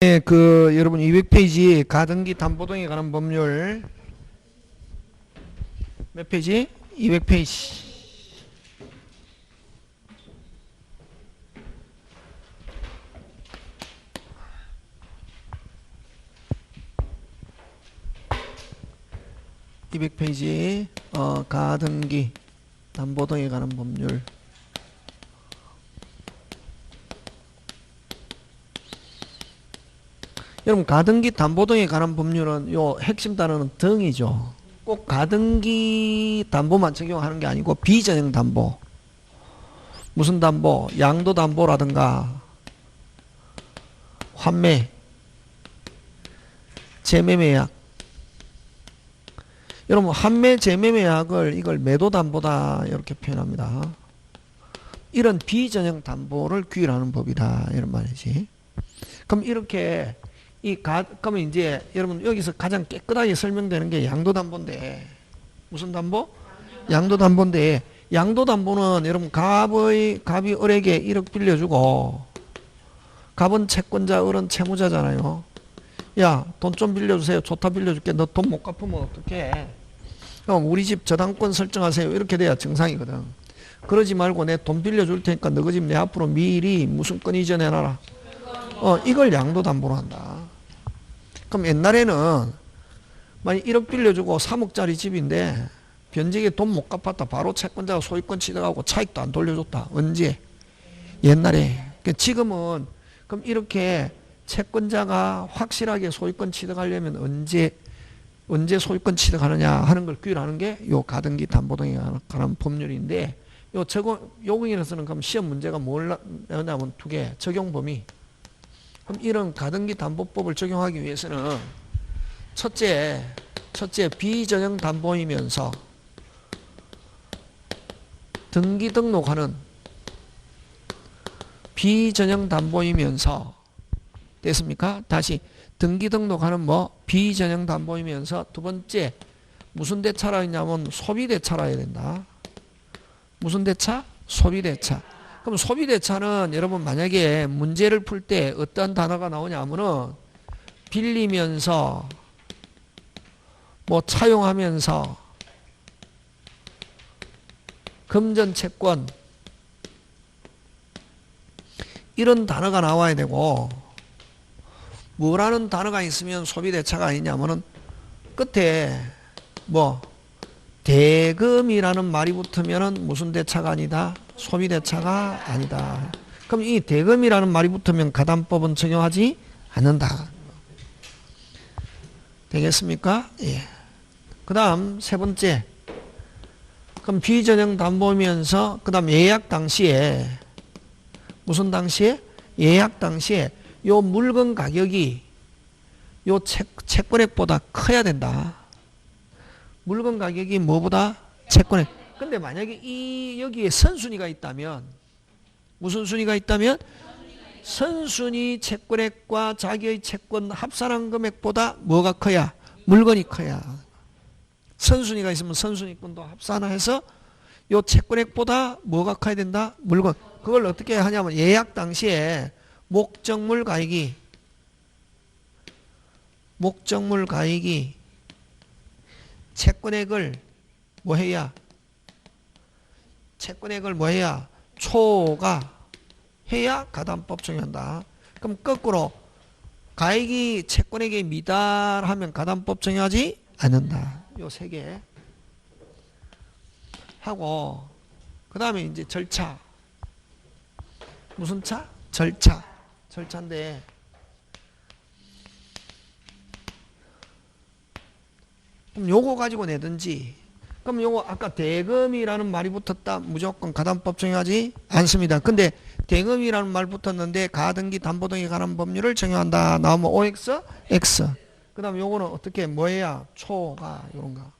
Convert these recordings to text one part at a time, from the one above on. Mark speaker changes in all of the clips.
Speaker 1: 네, 여러분 200페이지 가등기 담보등에 관한 법률 몇 페이지? 200페이지. 가등기 담보등에 관한 법률. 여러분 가등기 담보등에 관한 법률은 요 핵심 단어는 등이죠. 꼭 가등기 담보만 적용하는 게 아니고 비전형 담보, 무슨 담보, 양도 담보라든가 환매, 재매매약. 여러분 환매, 재매매약을 이걸 매도담보다 이렇게 표현합니다. 이런 비전형 담보를 규율하는 법이다 이런 말이지. 그럼 이렇게 그러면 이제 여러분 여기서 가장 깨끗하게 설명되는 게 양도담보인데, 무슨 담보? 양도담보인데, 양도담보는 여러분 갑이 을에게 1억 빌려주고 갑은 채권자, 을은 채무자잖아요. 야, 돈 좀 빌려주세요. 좋다 빌려줄게. 너 돈 못 갚으면 어떡해? 그럼 우리 집 저당권 설정하세요. 이렇게 돼야 정상이거든. 그러지 말고 내 돈 빌려줄 테니까 너희 집 내 앞으로 미리 무슨 건 이전해놔라. 이걸 양도담보로 한다. 그럼 옛날에는 만약 1억 빌려주고 3억짜리 집인데 변제기 돈 못 갚았다. 바로 채권자가 소유권 취득하고 차익도 안 돌려줬다. 언제? 옛날에. 지금은 그럼 이렇게 채권자가 확실하게 소유권 취득하려면 언제 소유권 취득하느냐 하는 걸 규율하는 게 요 가등기 담보등에 관한 법률인데, 요 요경에서는 그럼 시험 문제가 뭘 나오냐면 두 개, 적용 범위. 그럼 이런 가등기 담보법을 적용하기 위해서는 첫째 비전형 담보이면서 등기 등록하는 비전형 담보이면서 됐습니까? 다시 등기 등록하는 비전형 담보이면서 두 번째 무슨 대차라 했냐면 소비대차라 해야 된다. 무슨 대차? 소비대차. 그럼 소비대차는 여러분 만약에 문제를 풀 때 어떤 단어가 나오냐 하면은 빌리면서 차용하면서 금전채권 이런 단어가 나와야 되고, 뭐라는 단어가 있으면 소비대차가 아니냐면은 끝에 대금이라는 말이 붙으면은 무슨 대차가 아니다? 소비대차가 아니다. 그럼 이 대금이라는 말이 붙으면 가담법은 적용하지 않는다. 되겠습니까? 예. 그 다음 세 번째. 그럼 비전형 담보면서 그 다음 예약 당시에 무슨 당시에? 예약 당시에 요 물건 가격이 요 채권액보다 커야 된다. 물건 가격이 뭐보다? 채권액. 근데 만약에 여기에 선순위가 있다면, 무슨 순위가 있다면? 선순위 채권액과 자기의 채권 합산한 금액보다 뭐가 커야? 물건이 커야. 선순위가 있으면 선순위권도 합산해서 요 채권액보다 뭐가 커야 된다? 물건. 그걸 어떻게 하냐면 예약 당시에 목적물 가액이 채권액을 뭐해야 초과해야 가담법 적용한다. 그럼 거꾸로 가액이 채권액에 미달하면 가담법 적용하지 않는다. 요 세 개 하고, 그 다음에 이제 절차. 무슨 차? 절차인데, 그럼 요거 가지고 내든지, 그럼 요거 아까 대금이라는 말이 붙었다. 무조건 가담법 적용하지 않습니다. 근데 대금이라는 말 붙었는데 가등기 담보등에 관한 법률을 적용한다. 나오면 OX, X. 그 다음 요거는 어떻게 뭐해야? 초가 요런 거.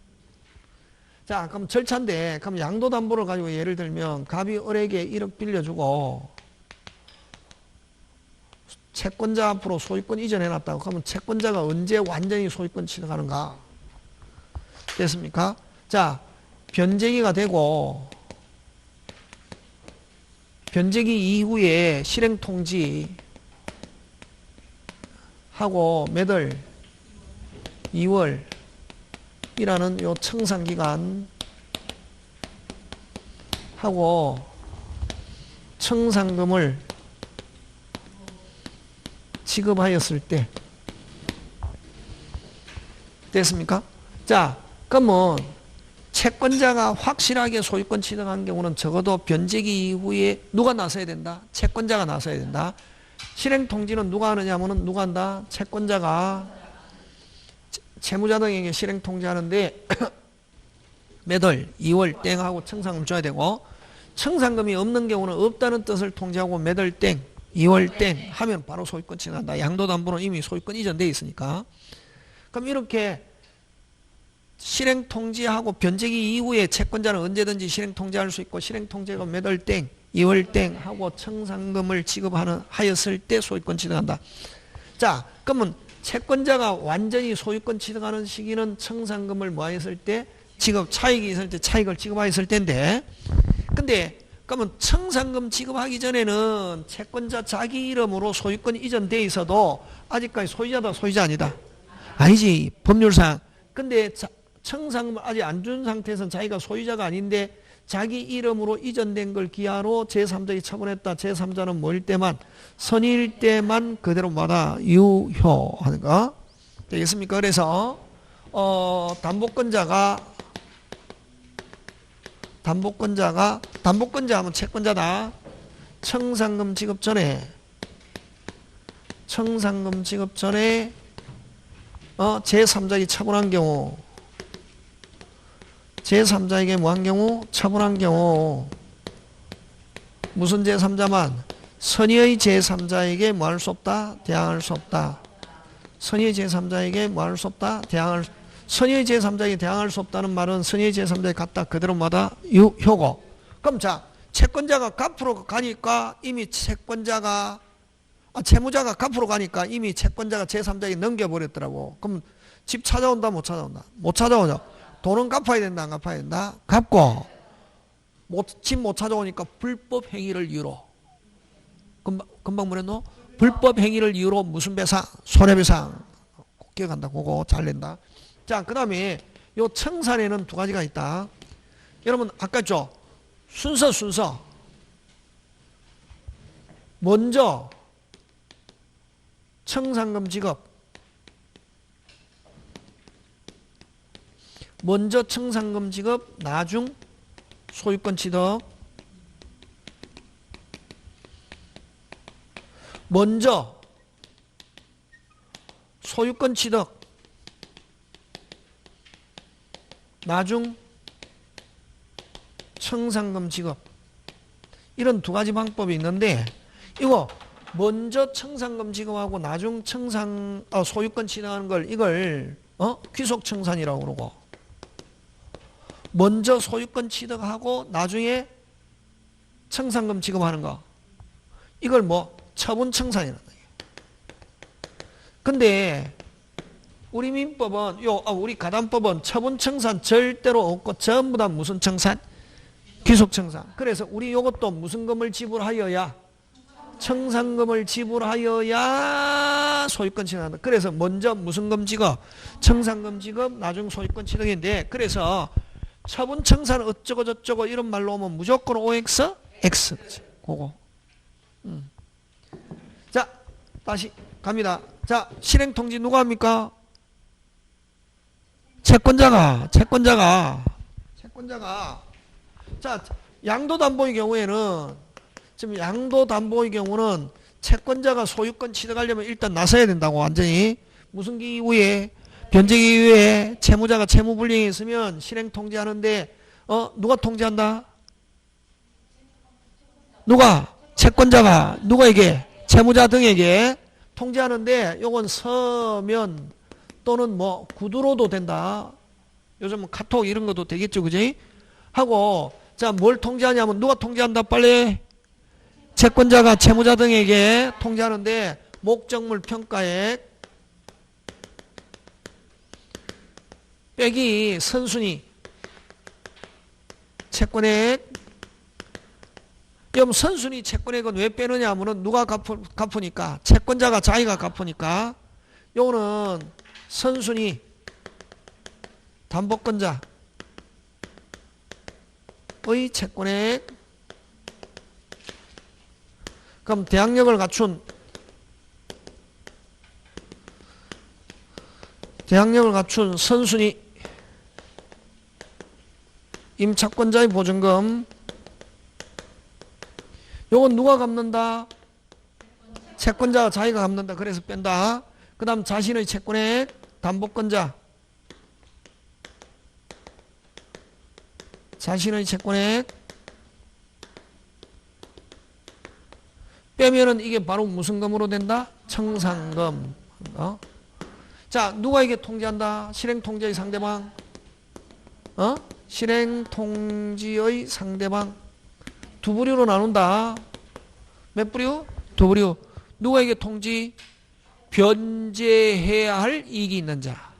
Speaker 1: 자, 그럼 절차인데, 그럼 양도담보를 가지고 예를 들면 갑이 을에게 1억 빌려주고 채권자 앞으로 소유권 이전해놨다고. 그러면 채권자가 언제 완전히 소유권 취득하는가? 됐습니까? 자, 변제기가 되고 변제기 이후에 실행통지 하고 매달 2월이라는 요 청산기간 하고 청산금을 지급하였을 때 됐습니까? 자, 그러면 채권자가 확실하게 소유권 취득한 경우는 적어도 변제기 이후에 누가 나서야 된다? 채권자가 나서야 된다. 실행통지는 누가 하느냐 하면은 누가 한다? 채권자가 채무자 등에게 실행통지하는데 매달 2월 땡 하고 청산금 줘야 되고, 청산금이 없는 경우는 없다는 뜻을 통지하고 매달 땡 2월 땡 하면 바로 소유권 취득한다. 양도담보는 이미 소유권 이전되어 있으니까. 그럼 이렇게 실행통지하고 변제기 이후에 채권자는 언제든지 실행통지할 수 있고, 실행통지가 매달 땡 2월 땡 하고 청산금을 지급하였을 때 소유권 취득한다. 자, 그러면 채권자가 완전히 소유권 취득하는 시기는 청산금을 뭐 했을 때? 차익이 있을 때 차익을 지급하였을 때인데, 근데 그러면 청산금 지급하기 전에는 채권자 자기 이름으로 소유권이 이전돼 있어도 아직까지 소유자다 소유자 아니다? 아니지, 법률상. 근데 청산금을 아직 안 준 상태에서는 자기가 소유자가 아닌데 자기 이름으로 이전된 걸 기하로 제3자에게 처분했다. 제3자는 뭐일 때만? 선의일 때만 그대로 마다 유효하는 거 되겠습니까? 그래서 담보권자 하면 채권자다. 청산금 지급 전에 제3자에게 처분한 경우, 제3자에게 뭐 한 경우? 처분한 경우, 무슨 제3자만? 선의의 제3자에게 뭐 할 수 없다? 대항할 수 없다. 선의의 제3자에게 뭐 할 수 없다? 선의의 제3자에게 대항할 수 없다는 말은 선의의 제3자에 갖다 그대로 마다 유효고. 그럼 자, 채권자가 갚으러 가니까 이미 채무자가 갚으러 가니까 이미 채권자가 제3자에게 넘겨버렸더라고. 그럼 집 찾아온다 못 찾아온다? 못 찾아오죠. 돈은 갚아야 된다 안 갚아야 된다? 갚고, 집 못 찾아오니까 불법 행위를 이유로, 금방 뭐랬노? 불법 행위를 이유로 무슨 배상? 손해배상. 기억한다. 그거 잘 낸다. 자, 그 다음에 요 청산에는 두 가지가 있다. 여러분 아까 죠 순서 먼저 청산금 지급, 먼저 청산금 지급, 나중 소유권 취득. 먼저 소유권 취득, 나중 청산금 지급. 이런 두 가지 방법이 있는데, 이거 먼저 청산금 지급하고 나중 소유권 취득하는 걸 이걸 귀속 청산이라고 그러고, 먼저 소유권 취득하고 나중에 청산금 지급하는 거, 이걸 뭐 처분 청산이라는 거예요. 근데 우리 민법은 우리 가담법은 처분 청산 절대로 없고 전부 다 무슨 청산? 귀속 청산. 그래서 우리 요것도 무슨 금을 지불하여야? 청산금을 지불하여야 소유권 취득한다. 그래서 먼저 무슨 금 지급? 청산금 지급, 나중 소유권 취득인데, 그래서 처분 청산 어쩌고 저쩌고 이런 말로 오면 무조건 OX? X. 그거. 자, 다시 갑니다. 자, 실행통지 누가 합니까? 채권자가. 자, 양도담보의 경우에는, 지금 양도담보의 경우는 채권자가 소유권 취득하려면 일단 나서야 된다고. 완전히 무슨 기 이후에? 변제기 이후에 채무자가 채무불이행이 있으면 실행통지하는데 누가 통지한다? 누가? 채권자가. 누구에게? 채무자 등에게 통지하는데, 요건 서면 또는 뭐 구두로도 된다. 요즘 카톡 이런 것도 되겠죠, 그지? 하고, 자, 뭘 통지하냐면 누가 통지한다? 빨리. 채권자가 채무자 등에게 통지하는데, 목적물 평가액 빼기 선순위 채권액. 그럼 선순위 채권액은 왜 빼느냐 하면은 누가 갚으니까? 채권자가 자기가 갚으니까. 요거는 선순위 담보권자의 채권액. 그럼 대항력을 갖춘 선순위 임차권자의 보증금. 요건 누가 갚는다? 채권자가 자기가 갚는다. 그래서 뺀다. 그 다음 자신의 채권액 담보권자. 자신의 채권액 빼면은 이게 바로 무슨 금으로 된다? 청산금. 자, 누가 이게 통지한다? 실행통지의 상대방. 실행통지의 상대방. 두 부류로 나눈다. 몇 부류? 두 부류. 누가 이게 통지? 변제해야 할 이익이 있는 자.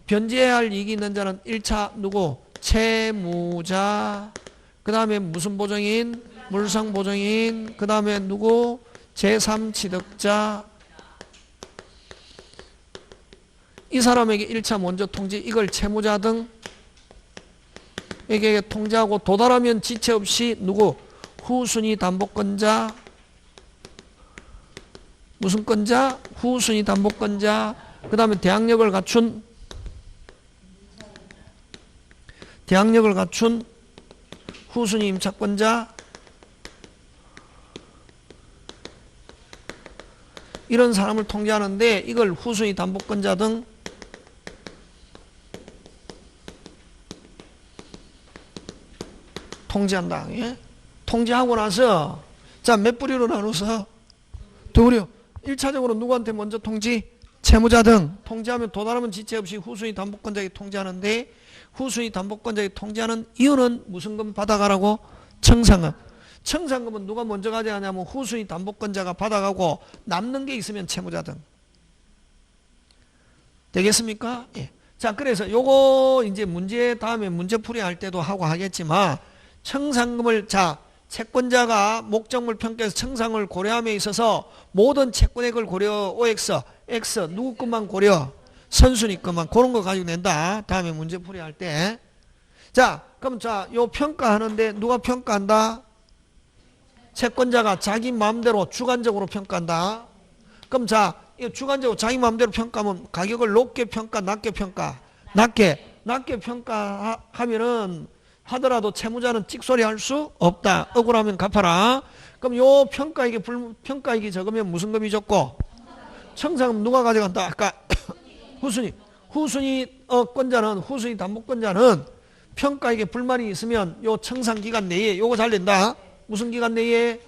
Speaker 1: 변제해야 할 이익이 있는 자는 1차 누구? 채무자. 그 다음에 무슨 보증인? 물상보증인. 그 다음에 누구? 제3취득자. 이 사람에게 1차 먼저 통지. 이걸 채무자 등에게 통지하고 도달하면 지체 없이 누구? 후순위 담보권자. 무슨 권자? 후순위 담보권자. 그 다음에 대항력을 갖춘 후순위 임차권자. 이런 사람을 통지하는데 이걸 후순위 담보권자 등 통지한다. 예? 통지하고 나서 자, 몇 부류로 나눠서? 두 부류. 1차적으로 누구한테 먼저 통지? 채무자 등. 통지하면 도달하면 지체 없이 후순위 담보권자에게 통지하는데 후순위 담보권자에게 통지하는 이유는 무슨 금 받아가라고? 청산금. 청산금은 누가 먼저 가져가냐면 후순위 담보권자가 받아가고 남는 게 있으면 채무자 등. 되겠습니까? 예. 자, 그래서 요거 이제 문제 다음에 문제풀이 할 때도 하고 하겠지만 청산금을 자, 채권자가 목적물 평가에서 청산을 고려함에 있어서 모든 채권액을 고려 OX, X 누구 것만 고려? 선순위 것만. 그런 거 가지고 낸다. 다음에 문제풀이 할 때. 자, 그럼 자, 요 평가하는데 누가 평가한다? 채권자가 자기 마음대로 주관적으로 평가한다. 그럼 자, 이 주관적으로 자기 마음대로 평가하면 가격을 높게 평가, 낮게 평가? 낮게 평가하면은 하더라도 채무자는 찍소리 할 수 없다. 억울하면 갚아라. 그럼 요 평가액이 적으면 무슨 금이 적고? 청산금 누가 가져간다? 아까 후순위 권자는 후순위 담보권자는 평가액에 불만이 있으면 요 청산기간 내에 요거 잘 낸다. 무슨 기간 내에?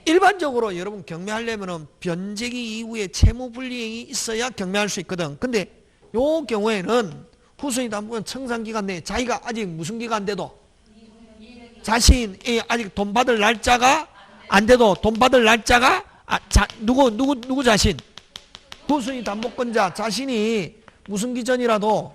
Speaker 1: 일반적으로 여러분 경매하려면은 변제기 이후에 채무불이행이 있어야 경매할 수 있거든. 근데 요 경우에는 후순위 담보권 청산기간 내에 자기가 아직 무슨 기간 돼도 자신이 아직 돈 받을 날짜가 안 돼도 돈 받을 날짜가 누구 자신? 후순위 담보권자 자신이 무슨 기전이라도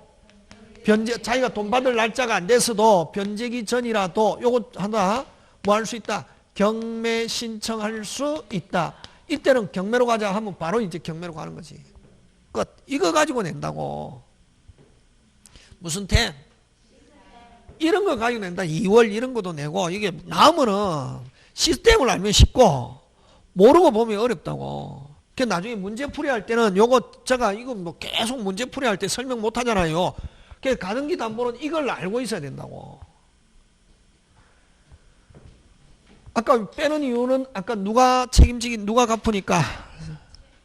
Speaker 1: 자기가 돈 받을 날짜가 안 됐어도 변제기 전이라도 요거 하나 뭐 할 수 있다? 경매 신청할 수 있다. 이때는 경매로 가자 하면 바로 이제 경매로 가는 거지. 끝. 이거 가지고 낸다고. 무슨 템? 이런 거 가지고 낸다. 2월 이런 것도 내고 이게 나오면은 시스템을 알면 쉽고 모르고 보면 어렵다고. 그 나중에 문제풀이 할 때는 요거 제가 이거 뭐 계속 문제풀이 할 때 설명 못 하잖아요. 그 가등기 담보는 이걸 알고 있어야 된다고. 아까 빼는 이유는 아까 누가 갚으니까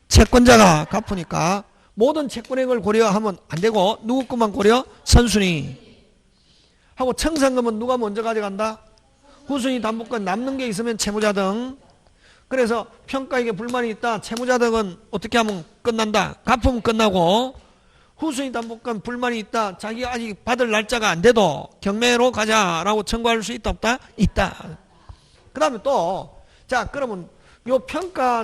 Speaker 1: 채권자가 갚으니까 모든 채권액을 고려하면 안 되고 누구 것만 고려? 선순위 하고 청산금은 누가 먼저 가져간다? 후순위 담보권 남는 게 있으면 채무자 등. 그래서 평가액에 불만이 있다. 채무자 등은 어떻게 하면 끝난다? 갚으면 끝나고 후순위 담보권 불만이 있다. 자기가 아직 받을 날짜가 안 돼도 경매로 가자라고 청구할 수 있다 없다? 있다. 그 다음에 또 자 그러면 요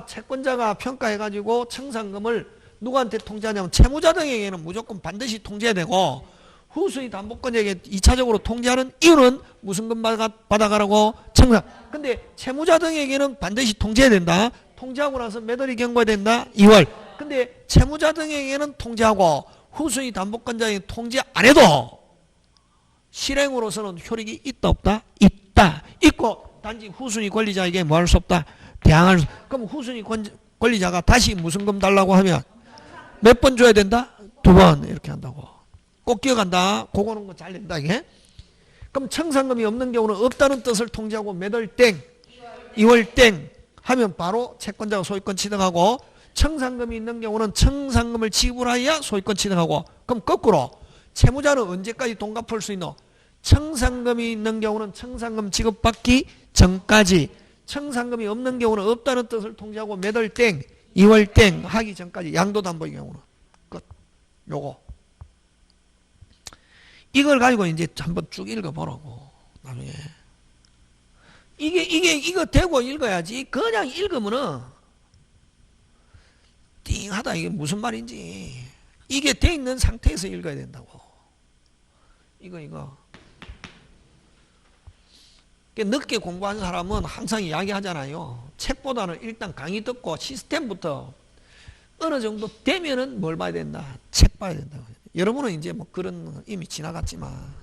Speaker 1: 채권자가 평가해가지고 청산금을 누구한테 통지하냐면 채무자 등에게는 무조건 반드시 통지해야 되고 후순위 담보권자에게 2차적으로 통지하는 이유는 무슨 금 받아가라고? 청산. 근데 채무자 등에게는 반드시 통지해야 된다. 통지하고 나서 몇 월이 경과해야 된다? 2월. 근데 근데 채무자 등에게는 통지하고 후순위 담보권자에게 통지 안 해도 실행으로서는 효력이 있다 없다? 있다. 있고 단지 후순위 권리자에게 뭐 할 수 없다? 대항할 수. 그럼 후순위 권리자가 다시 무슨 금 달라고 하면 몇 번 줘야 된다? 2번 이렇게 한다고. 꼭 기억한다. 그거는 거 잘 된다 이게. 그럼 청산금이 없는 경우는 없다는 뜻을 통지하고 몇 월 땡 2월 땡 하면 바로 채권자가 소유권 취득하고, 청산금이 있는 경우는 청산금을 지불하여야 소유권 취득하고, 그럼 거꾸로 채무자는 언제까지 돈 갚을 수 있노? 청산금이 있는 경우는 청산금 지급받기 전까지, 청산금이 없는 경우는 없다는 뜻을 통지하고 몇 월 땡 2월 땡 하기 전까지. 양도담보의 경우는 끝. 요거 이걸 가지고 이제 한번 쭉 읽어보라고. 나중에 이거 대고 읽어야지. 그냥 읽으면은 띵하다. 이게 무슨 말인지. 이게 돼 있는 상태에서 읽어야 된다고. 이거. 늦게 공부한 사람은 항상 이야기하잖아요. 책보다는 일단 강의 듣고 시스템부터 어느 정도 되면은 뭘 봐야 된다? 책 봐야 된다고. 여러분은 이제 뭐 그런 이미 지나갔지만.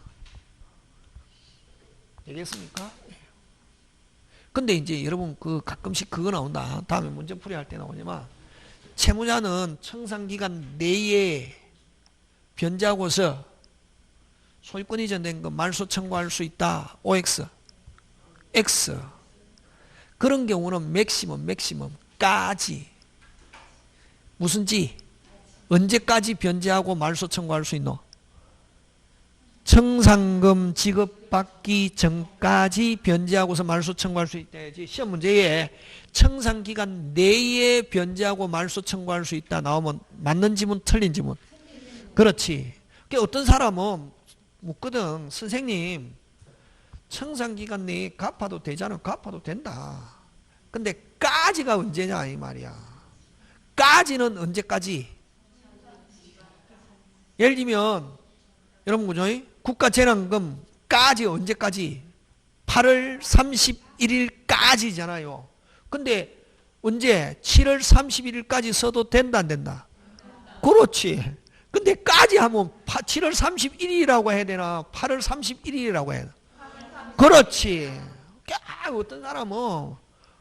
Speaker 1: 되겠습니까? 근데 이제 여러분 그 가끔씩 그거 나온다. 다음에 문제풀이 할 때 나오지만, 채무자는 청산기간 내에 변제하고서 소유권 이전된 거 말소 청구할 수 있다. OX. X. 그런 경우는 맥시멈까지 무슨 지? 언제까지 변제하고 말소 청구할 수 있노? 청산금 지급받기 전까지 변제하고서 말소 청구할 수 있다. 시험 문제에 청산기간 내에 변제하고 말소 청구할 수 있다 나오면 맞는 지문 틀린 지문? 그렇지. 어떤 사람은 묻거든. 선생님 청산기간 내에 갚아도 되잖아. 갚아도 된다. 근데 까지가 언제냐 이 말이야. 까지는 언제까지? 예를 들면 여러분 그죠? 국가재난금까지 언제까지? 8월 31일까지잖아요. 근데 언제? 7월 31일까지 써도 된다 안 된다? 그렇지. 근데 까지 하면 7월 31일이라고 해야 되나? 8월 31일이라고 해야 되나? 그렇지. 어떤 사람은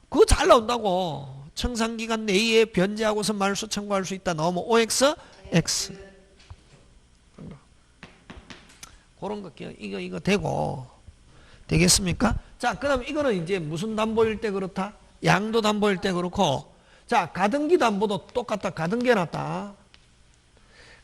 Speaker 1: 그거 잘 나온다고. 청산기간 내에 변제하고서 말소 청구할 수 있다 나오면 OX, X. 그런 거 이거 되고. 되겠습니까? 자, 그다음 이거는 이제 무슨 담보일 때 그렇다? 양도 담보일 때 그렇고. 자, 가등기 담보도 똑같다. 가등기 해놨다.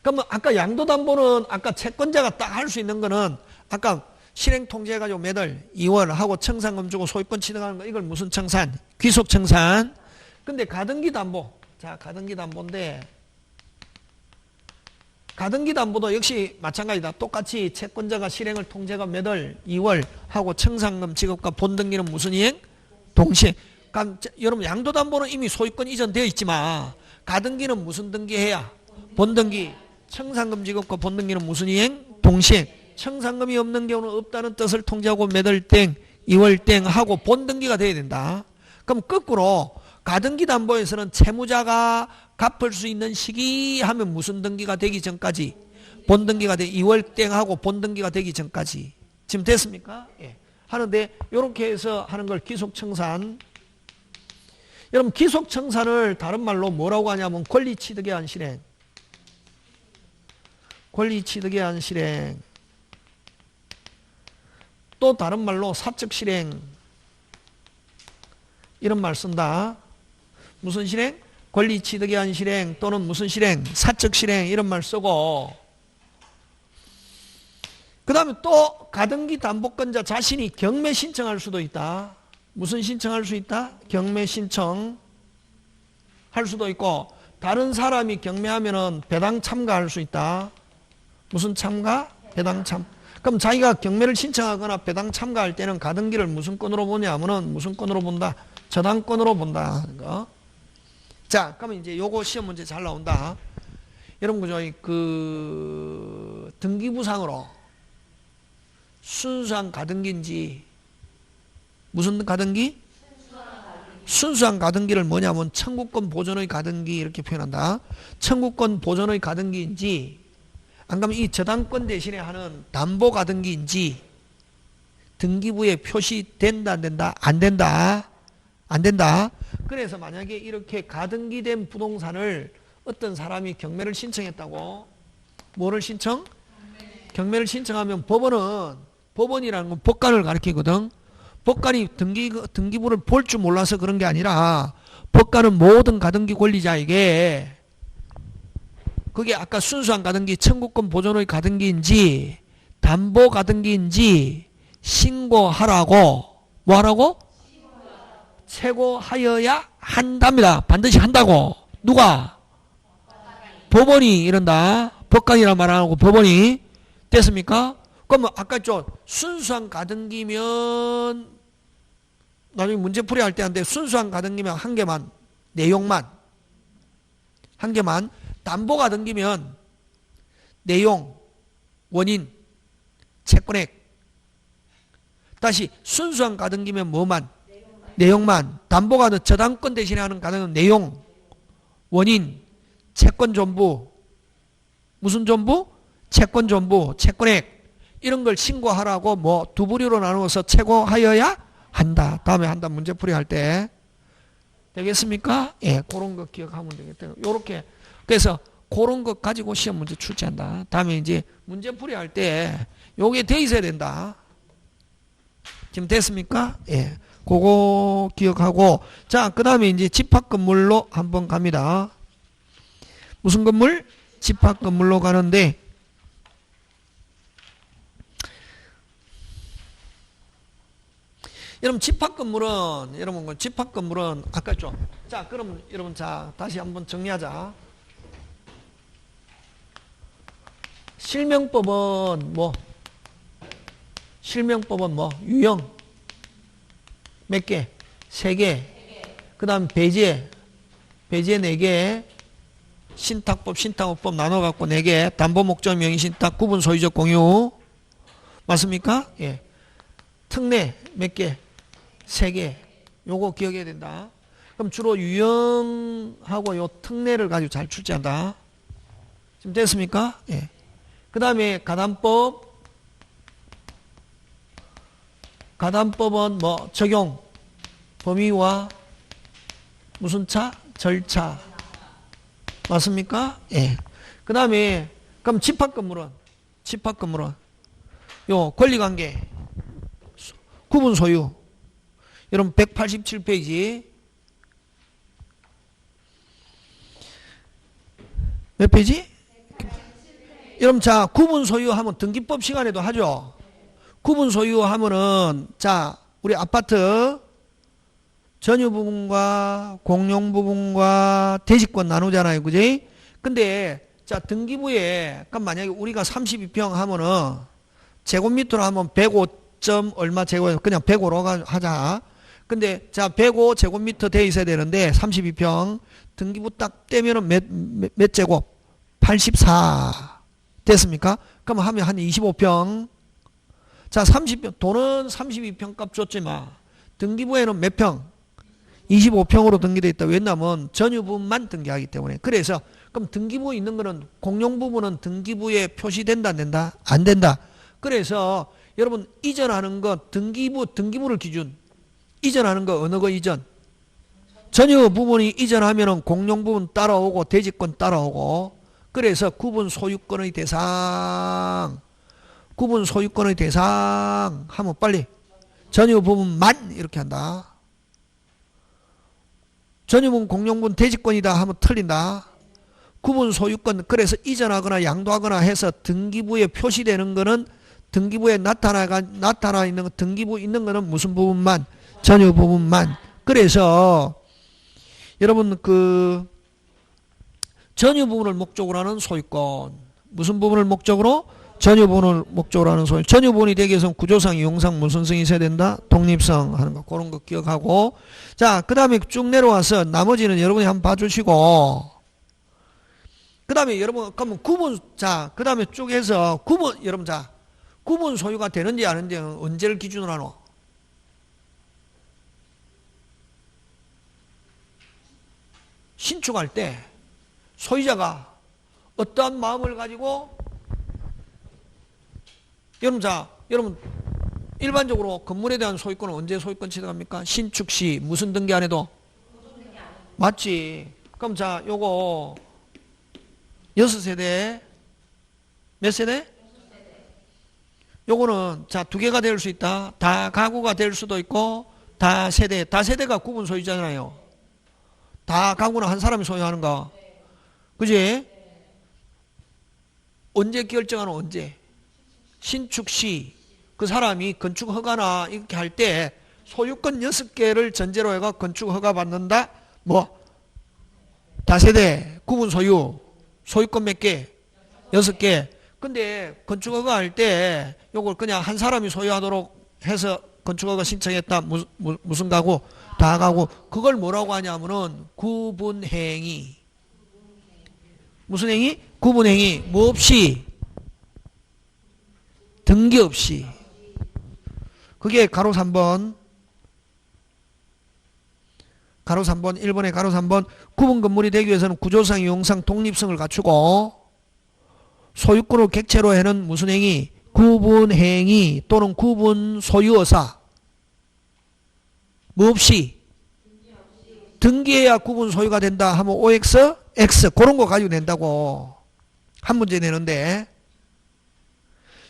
Speaker 1: 그러면 아까 양도 담보는 아까 채권자가 딱 할 수 있는 거는 아까 실행 통지해가지고 매달 2월 하고 청산금 주고 소유권 취득하는 거, 이걸 무슨 청산? 귀속 청산. 근데 가등기 담보. 자, 가등기 담보인데, 가등기 담보도 역시 마찬가지다. 똑같이 채권자가 실행을 통제가 매달 2월 하고 청산금 지급과 본등기는 무슨 이행? 동시에. 여러분 양도 담보는 이미 소유권 이전되어 있지만 가등기는 무슨 등기해야? 본등기. 청산금 지급과 본등기는 무슨 이행? 동시행. 청산금이 없는 경우는 없다는 뜻을 통지하고 매달 땡 2월 땡 하고 본등기가 돼야 된다. 그럼 거꾸로 가등기 담보에서는 채무자가 갚을 수 있는 시기 하면 무슨 등기가 되기 전까지? 본등기가 돼 2월 땡 하고 본등기가 되기 전까지. 지금 됐습니까? 예. 하는데 이렇게 해서 하는 걸 기속청산. 여러분 기속청산을 다른 말로 뭐라고 하냐면 권리취득에 의한 실행. 권리취득에 의한 실행. 또 다른 말로 사적 실행. 이런 말 쓴다. 무슨 실행? 권리취득에 의한 실행 또는 무슨 실행? 사적 실행. 이런 말 쓰고. 그 다음에 또 가등기 담보권자 자신이 경매 신청할 수도 있다. 무슨 신청할 수 있다? 경매 신청 할 수도 있고, 다른 사람이 경매하면은 배당 참가할 수 있다. 무슨 참가? 배당 참. 그럼 자기가 경매를 신청하거나 배당 참가할 때는 가등기를 무슨 건으로 보냐면은 무슨 건으로 본다? 저당권으로 본다. 자, 그러면 이제 요거 시험 문제 잘 나온다. 여러분 그죠? 그 등기부상으로 순수한 가등기인지 무슨 가등기? 순수한 가등기를 뭐냐면 청구권 보존의 가등기 이렇게 표현한다. 청구권 보존의 가등기인지 안 그러면 이 저당권 대신에 하는 담보 가등기인지 등기부에 표시된다 안 된다? 안 된다. 안 된다. 그래서 만약에 이렇게 가등기된 부동산을 어떤 사람이 경매를 신청했다고 뭐를 신청? 경매를 신청하면 법원이라는 건 법관을 가리키거든. 법관이 등기부를 볼 줄 몰라서 그런 게 아니라 법관은 모든 가등기 권리자에게 그게 아까 순수한 가등기 청구권 보존의 가등기인지 담보 가등기인지 신고하라고 뭐 하라고? 최고하여야 한답니다. 반드시 한다고. 누가? 법원이 이런다. 법관이란 말 안 하고 법원이. 됐습니까? 그러면 아까 좀 순수한 가등기면 나중에 문제풀이 할 때 한데 순수한 가등기면 한 개만 내용만 한 개만 담보 가등기면 내용 원인 채권액 다시 순수한 가등기면 뭐만 내용만 담보가 저당권 대신에 하는 가등은 내용 원인 채권 전부 무슨 전부? 채권 전부 채권액 이런 걸 신고하라고 뭐 두 부류로 나누어서 최고하여야 한다. 다음에 한다 문제풀이 할 때 되겠습니까? 예, 그런 거 기억하면 되겠다. 요렇게 그래서 그런 것 가지고 시험 문제 출제한다. 다음에 이제 문제풀이 할 때 요게 돼 있어야 된다. 지금 됐습니까? 예. 그거 기억하고 자, 그다음에 이제 집합 건물로 한번 갑니다. 무슨 건물? 집합 건물로 가는데 여러분 집합 건물은 아까 좀 자, 그럼 여러분 자, 다시 한번 정리하자. 실명법은 뭐 유형 몇 개? 3개. 그다음 배제 4개. 신탁법 나눠 갖고 4개. 담보 목적 명의 신탁 구분 소유적 공유. 맞습니까? 예. 특례 몇 개? 3개. 요거 기억해야 된다. 그럼 주로 유형하고 요 특례를 가지고 잘 출제한다. 지금 됐습니까? 예. 그다음에 가담법은 뭐 적용 범위와 무슨 차? 절차. 맞습니까? 예. 그다음에 그럼 집합 건물은 요 권리관계 구분 소유. 여러분 187페이지 몇 페이지? 여러분 자, 구분 소유하면 등기법 시간에도 하죠. 구분 소유하면은 자, 우리 아파트 전유 부분과 공용 부분과 대지권 나누잖아요. 그지? 근데 자, 등기부에 그럼 만약에 우리가 32평 하면은 제곱미터로 하면 105점 얼마 제곱 그냥 105로 하자. 근데 자, 105 제곱미터 돼 있어야 되는데 32평 등기부 딱 떼면은 몇 제곱? 84 됐습니까? 그럼 하면 한 25평. 자, 30평 돈은 32평 값 줬지만 등기부에는 몇 평? 25평으로 등기되어 있다. 왜냐하면 전유 부분만 등기하기 때문에. 그래서 그럼 등기부에 있는 거는 공용 부분은 등기부에 표시된다 안 된다? 안 된다. 그래서 여러분 이전하는 거 등기부를 기준 이전하는 거 어느 거 이전? 전유 부분이 이전하면은 공용 부분 따라오고 대지권 따라오고 그래서 구분 소유권의 대상 하면 빨리 전유 부분만 이렇게 한다. 전유 부분 공용 부분 대지권이다 하면 틀린다. 구분 소유권 그래서 이전하거나 양도하거나 해서 등기부에 표시되는 거는 등기부에 나타나 있는 거 등기부 있는 거는 무슨 부분만 전유 부분만. 그래서 여러분 그 전유 부분을 목적으로 하는 소유권 무슨 부분을 목적으로? 전유 부분을 목적으로 하는 소유권. 전유 부분이 되기 위해서는 구조상 이용상 무슨 성이 있어야 된다? 독립성 하는 거 그런 거 기억하고 자, 그 다음에 쭉 내려와서 나머지는 여러분이 한번 봐주시고 그 다음에 여러분 그러면 구분 자, 그 다음에 쭉 해서 여러분 자 구분 소유가 되는지 아닌지 언제를 기준으로 하노? 신축할 때 소유자가 어떠한 마음을 가지고 여러분 일반적으로 건물에 대한 소유권은 언제 소유권 취득합니까? 신축 시 무슨 등기 안 해도? 맞지. 그럼 자, 요거 6세대 몇 세대? 요거는 자, 두 개가 될 수 있다. 다 가구가 될 수도 있고 다 세대가 구분 소유잖아요. 다 가구는 한 사람이 소유하는 거. 그지? 언제 결정하는 언제? 신축 시 그 사람이 건축 허가나 이렇게 할 때 소유권 6개를 전제로 해가 건축 허가 받는다. 뭐 다세대 구분 소유 소유권 몇 개? 6개. 근데 건축 허가 할 때 요걸 그냥 한 사람이 소유하도록 해서 건축 허가 신청했다. 무슨 가구? 다 가구. 그걸 뭐라고 하냐면은 구분행위. 무슨 행위? 구분행위. 뭐 없이? 등기 없이. 그게 가로 3번. 가로 3번, 1번에 가로 3번. 구분 건물이 되기 위해서는 구조상, 유형상, 독립성을 갖추고 소유권을 객체로 해는 무슨 행위? 구분행위 또는 구분 소유의사. 뭐 없이? 등기해야 구분 소유가 된다 하면 OX, X 그런 거 가지고 낸다고. 한 문제 내는데.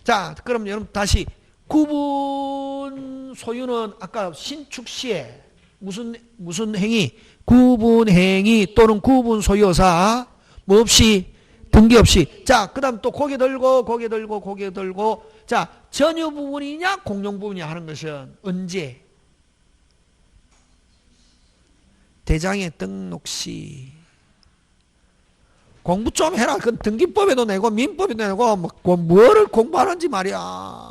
Speaker 1: 자, 그럼 여러분 다시 구분 소유는 아까 신축 시에 무슨 행위? 구분 행위 또는 구분 소유사 뭐 없이 등기 없이. 자, 그다음 또 고개 들고 자, 전유 부분이냐 공용 부분이냐 하는 것은 언제? 대장에 등록 시. 공부 좀 해라. 그 등기법에도 내고 민법에도 내고 뭐를 공부하는지 말이야.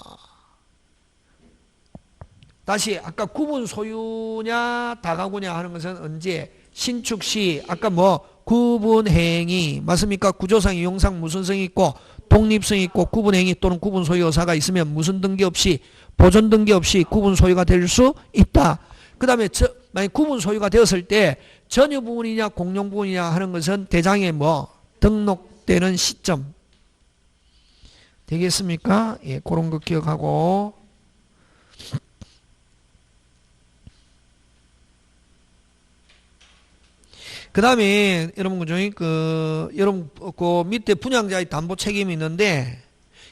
Speaker 1: 다시 아까 구분 소유냐 다가구냐 하는 것은 언제? 신축 시. 아까 뭐 구분행위 맞습니까? 구조상 이용상 무슨 성이 있고 독립성이 있고 구분행위 또는 구분 소유 의사가 있으면 무슨 등기 없이 보존 등기 없이 구분 소유가 될 수 있다. 그 다음에 만약 구분 소유가 되었을 때 전유 부분이냐 공용 부분이냐 하는 것은 대장에 뭐 등록되는 시점 되겠습니까? 예, 그런 거 기억하고. 그 다음에 여러분 그죠? 여러분 그 밑에 분양자의 담보 책임이 있는데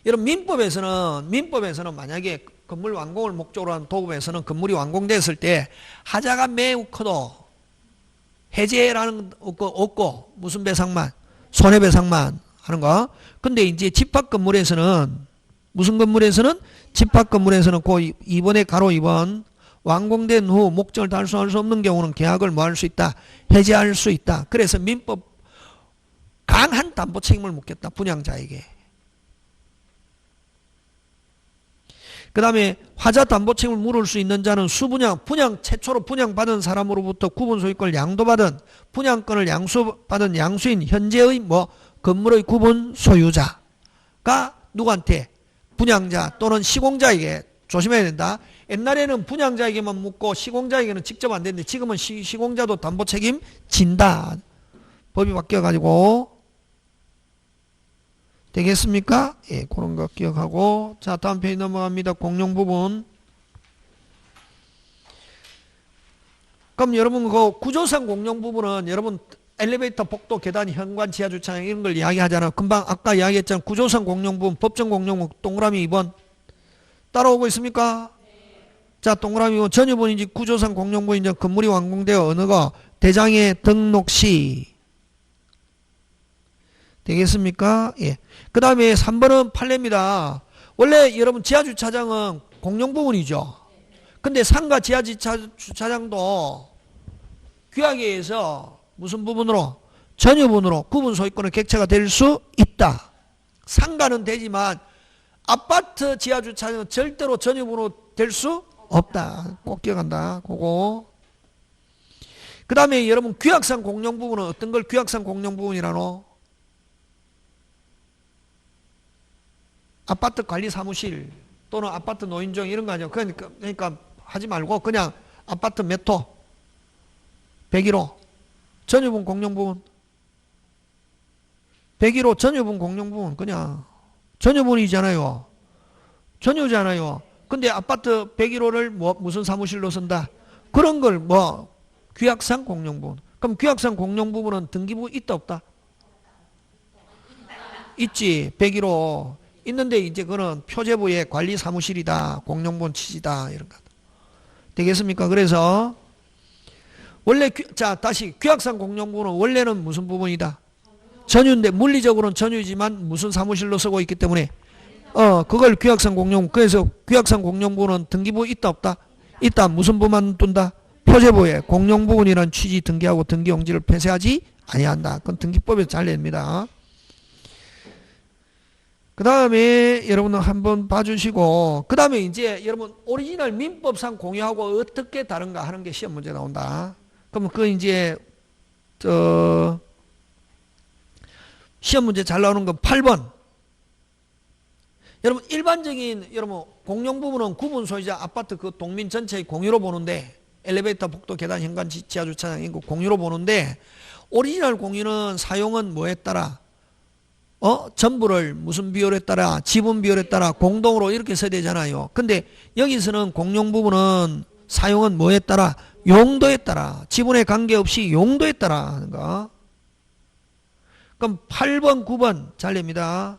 Speaker 1: 여러분 민법에서는 만약에 건물 완공을 목적으로 한 도급에서는 건물이 완공됐을 때 하자가 매우 커도 해제라는 거 없고 무슨 배상만? 손해배상만 하는 거. 근데 이제 집합 건물에서는 무슨 건물에서는? 집합 건물에서는 그 2번에 가로 2번 완공된 후 목적을 달성할 수 없는 경우는 계약을 뭐 할 수 있다? 해제할 수 있다. 그래서 민법 강한 담보 책임을 묻겠다. 분양자에게. 그 다음에 화자 담보 책임을 물을 수 있는 자는 분양 최초로 분양받은 사람으로부터 구분 소유권을 양도받은 분양권을 양수받은 양수인 현재의 뭐 건물의 구분 소유자가 누구한테? 분양자 또는 시공자에게. 조심해야 된다. 옛날에는 분양자에게만 묻고 시공자에게는 직접 안 되는데 지금은 시공자도 담보 책임 진다. 법이 바뀌어가지고. 되겠습니까? 예, 그런 거 기억하고. 자, 다음 페이지 넘어갑니다. 공용 부분. 그럼 여러분 그 구조상 공용 부분은 여러분 엘리베이터, 복도, 계단, 현관, 지하 주차장 이런 걸 이야기하잖아. 금방 아까 이야기했잖아. 구조상 공용 부분, 법정 공용 부분, 동그라미 2번. 따라오고 있습니까? 자, 동그라미 2번. 전유분인지 구조상 공용 부분인지 건물이 완공되어 어느 거? 대장에 등록 시. 되겠습니까? 예. 그 다음에 3번은 판례입니다. 원래 여러분 지하주차장은 공용 부분이죠. 근데 상가 지하주차장도 규약에 의해서 무슨 부분으로? 전유분으로 구분 소유권의 객체가 될 수 있다. 상가는 되지만 아파트 지하주차장은 절대로 전유분으로 될 수 없다. 꼭 기억한다. 그거. 그 다음에 여러분 규약상 공용 부분은 어떤 걸 규약상 공용 부분이라노? 아파트 관리 사무실 또는 아파트 노인정 이런 거 아니야. 그러니까 하지 말고 그냥 아파트 몇 호? 101호. 전유분 공용부분. 101호 전유분 공용부분 그냥 전유분이잖아요. 전유잖아요. 근데 아파트 101호를 무슨 사무실로 쓴다? 그런 걸 규약상 공용부분. 그럼 규약상 공용부분은 등기부 있다 없다? 있지. 101호 있는데 이제 그거는 표제부의 관리 사무실이다. 공용부분 취지다. 이런 거. 되겠습니까? 그래서 원래 자 다시 규약상 공용부분은 원래는 무슨 부분이다? 전유인데 물리적으로는 전유이지만 무슨 사무실로 쓰고 있기 때문에 그걸 규약상 공용. 그래서 규약상 공용부분은 등기부 있다 없다? 있다. 무슨 부분만 둔다? 표제부에 공용부분이라는 취지 등기하고 등기용지를 폐쇄하지 아니한다. 그건 등기법에서 잘 냅니다. 그 다음에 여러분 한번 봐주시고 그 다음에 이제 여러분 오리지널 민법상 공유하고 어떻게 다른가 하는 게 시험 문제 나온다. 그러면 그 이제 시험 문제 잘 나오는 건 8번. 여러분 일반적인 여러분 공용 부분은 구분 소유자 아파트 그 동민 전체의 공유로 보는데 엘리베이터, 복도, 계단, 현관, 지하 주차장 인구 공유로 보는데 오리지널 공유는 사용은 뭐에 따라 전부를 무슨 비율에 따라 지분 비율에 따라 공동으로 이렇게 써야 되잖아요. 근데 여기서는 공용 부분은 사용은 뭐에 따라 용도에 따라 지분에 관계없이 용도에 따라 하는 거. 그럼 8번, 9번 잘 냅니다.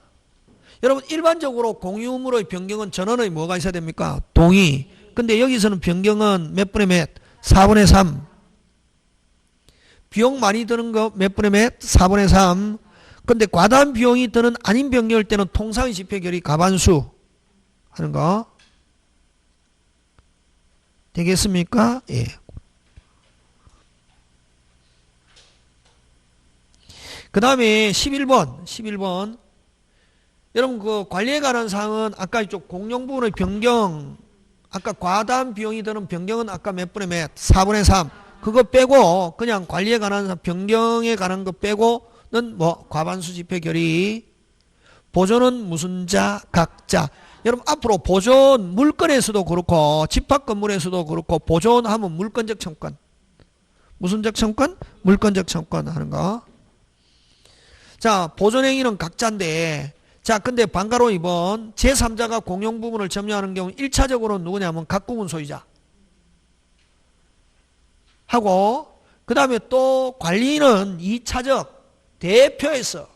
Speaker 1: 여러분 일반적으로 공유 의무로의 변경은 전원의 뭐가 있어야 됩니까? 동의. 근데 여기서는 변경은 몇 분의 몇? 4분의 3. 비용 많이 드는 거 몇 분의 몇? 4분의 3. 근데 과다한 비용이 드는 아닌 변경일 때는 통상의 집회결의 과반수 하는 거. 되겠습니까? 예. 그 다음에 11번. 여러분 그 관리에 관한 사항은 아까 이쪽 공용 부분의 변경, 아까 과다한 비용이 드는 변경은 아까 몇 분의 몇? 4분의 3. 그거 빼고 그냥 관리에 관한 변경에 관한 거 빼고는 과반수 집회 결의. 보존은 무슨 자? 각자. 여러분 앞으로 보존 물건에서도 그렇고 집합 건물에서도 그렇고 보존하면 물건적 청권. 무슨적 청권? 물건적 청권 하는 거. 자, 보존행위는 각자인데 자, 근데 방가로 2번 제3자가 공용 부분을 점유하는 경우 1차적으로는 누구냐면 각구분 소유자 하고 그 다음에 또 관리인은 2차적 대표에서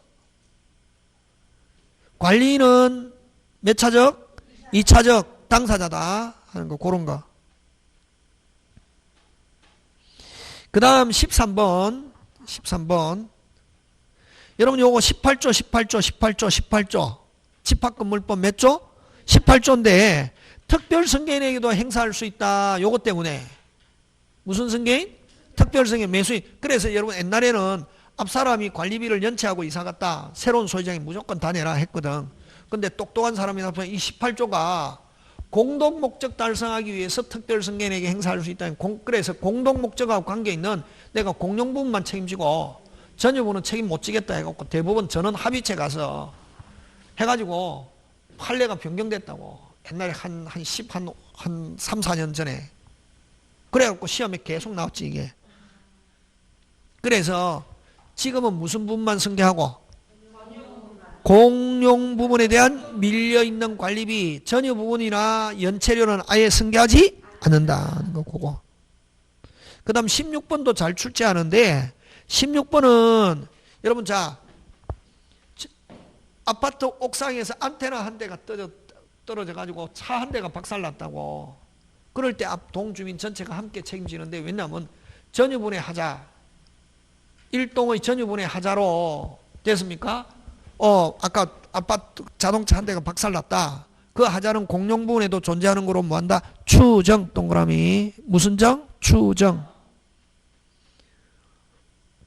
Speaker 1: 관리인은 몇 차적? 2차적 당사자다 하는 거 그런 거. 그 다음 13번 여러분 요거 18조 집합건물법 몇 조? 18조인데 특별승계인에게도 행사할 수 있다. 요거 때문에 무슨 승계인? 특별승계인 매수인. 그래서 여러분 옛날에는 앞사람이 관리비를 연체하고 이사갔다. 새로운 소유장이 무조건 다 내라 했거든. 근데 똑똑한 사람이 나타나면 이 18조가 공동목적 달성하기 위해서 특별승계인에게 행사할 수 있다. 그래서 공동목적하고 관계있는 내가 공용부분만 책임지고 전유부는 책임 못 지겠다 해갖고 대법원 전원 합의체 가서 해가지고 판례가 변경됐다고. 옛날에 한 3, 4년 전에. 그래갖고 시험에 계속 나왔지 이게. 그래서 지금은 무슨 부분만 승계하고 공용 부분에 대한 밀려있는 관리비 전유 부분이나 연체료는 아예 승계하지 않는다는 거 그거. 그 다음 16번도 잘 출제하는데 16번은 여러분 자 아파트 옥상에서 안테나 한 대가 떨어져 가지고 차 한 대가 박살났다고. 그럴 때 앞 동주민 전체가 함께 책임지는데 왜냐하면 전유분의 하자 일동의 전유분의 하자로 됐습니까? 아까 아파트 자동차 한 대가 박살났다. 그 하자는 공용 부분에도 존재하는 거로 뭐한다? 추정 동그라미. 무슨 정? 추정.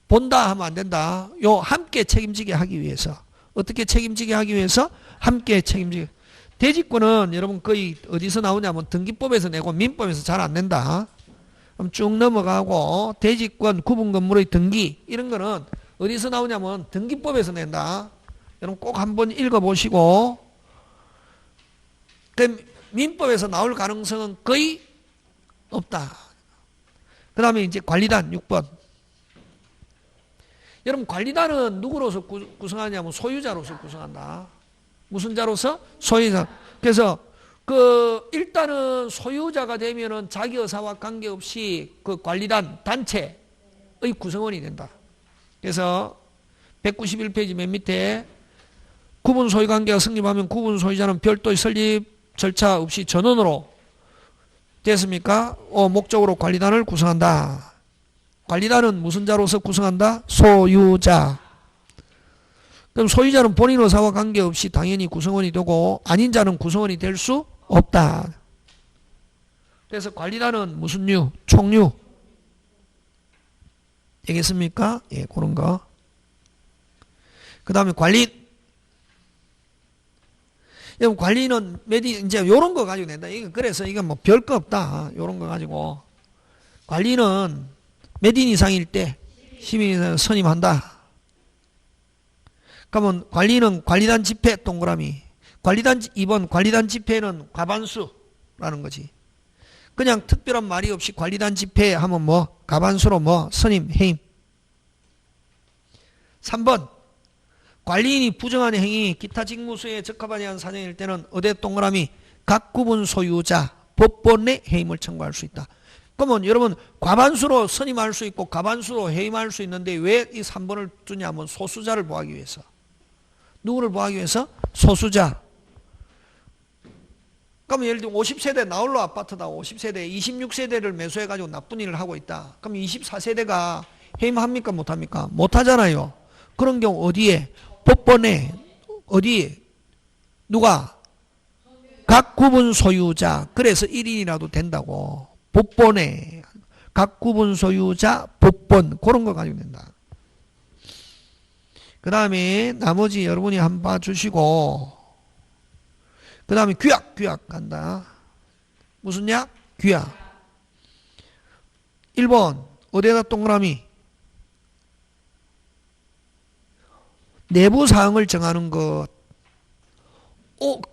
Speaker 1: 본다 하면 안 된다. 요 함께 책임지게 하기 위해서. 어떻게 책임지게 하기 위해서? 함께 책임지게. 대지권은 여러분 거의 어디서 나오냐면 등기법에서 내고 민법에서 잘 안 낸다. 그럼 쭉 넘어가고 대지권 구분건물의 등기 이런 거는 어디서 나오냐면 등기법에서 낸다. 여러분 꼭 한번 읽어보시고 민법에서 나올 가능성은 거의 없다. 그 다음에 이제 관리단 6번. 여러분 관리단은 누구로서 구성하냐면 소유자로서 구성한다. 무슨 자로서? 소유자. 그래서 일단은 소유자가 되면은 자기 의사와 관계없이 그 관리단 단체의 구성원이 된다. 그래서 191페이지 맨 밑에 구분 소유 관계가 성립하면 구분 소유자는 별도의 설립 절차 없이 전원으로 됐습니까? 목적으로 관리단을 구성한다. 관리단은 무슨 자로서 구성한다? 소유자. 그럼 소유자는 본인 의사와 관계없이 당연히 구성원이 되고 아닌 자는 구성원이 될 수 없다. 그래서 관리단은 무슨 류? 총류. 되겠습니까? 예, 그런 거. 그 다음에 관리. 여러분, 관리는 이제 요런 거 가지고 낸다. 그래서 이건 뭐 별 거 없다. 요런 거 가지고. 관리는 몇 인 이상일 때 시민 이상 선임한다. 그러면 관리는 관리단 집회 동그라미. 2번 관리단 집회는 과반수라는 거지. 그냥 특별한 말이 없이 관리단 집회 하면 뭐 과반수로 뭐 선임, 해임. 3번 관리인이 부정한 행위 기타 직무수에 적합하지 않은 사정일 때는 어대 동그라미 각 구분 소유자 법원에 해임을 청구할 수 있다. 그러면 여러분 과반수로 선임할 수 있고 과반수로 해임할 수 있는데 왜 이 3번을 두냐면 소수자를 보호하기 위해서. 누구를 보호하기 위해서? 소수자. 그럼 예를 들면 50세대 나홀로 아파트다. 50세대 26세대를 매수해가지고 나쁜 일을 하고 있다. 그럼 24세대가 해임합니까? 못합니까? 못하잖아요. 그런 경우 어디에? 법원에. 어디에? 누가? 각 구분 소유자. 그래서 1인이라도 된다고. 법원에. 각 구분 소유자 법원. 그런 거 가지고 된다. 그 다음에 나머지 여러분이 한번 봐주시고 그 다음에 규약 간다. 무슨 약? 규약. 1번 어디에다 동그라미 내부 사항을 정하는 것.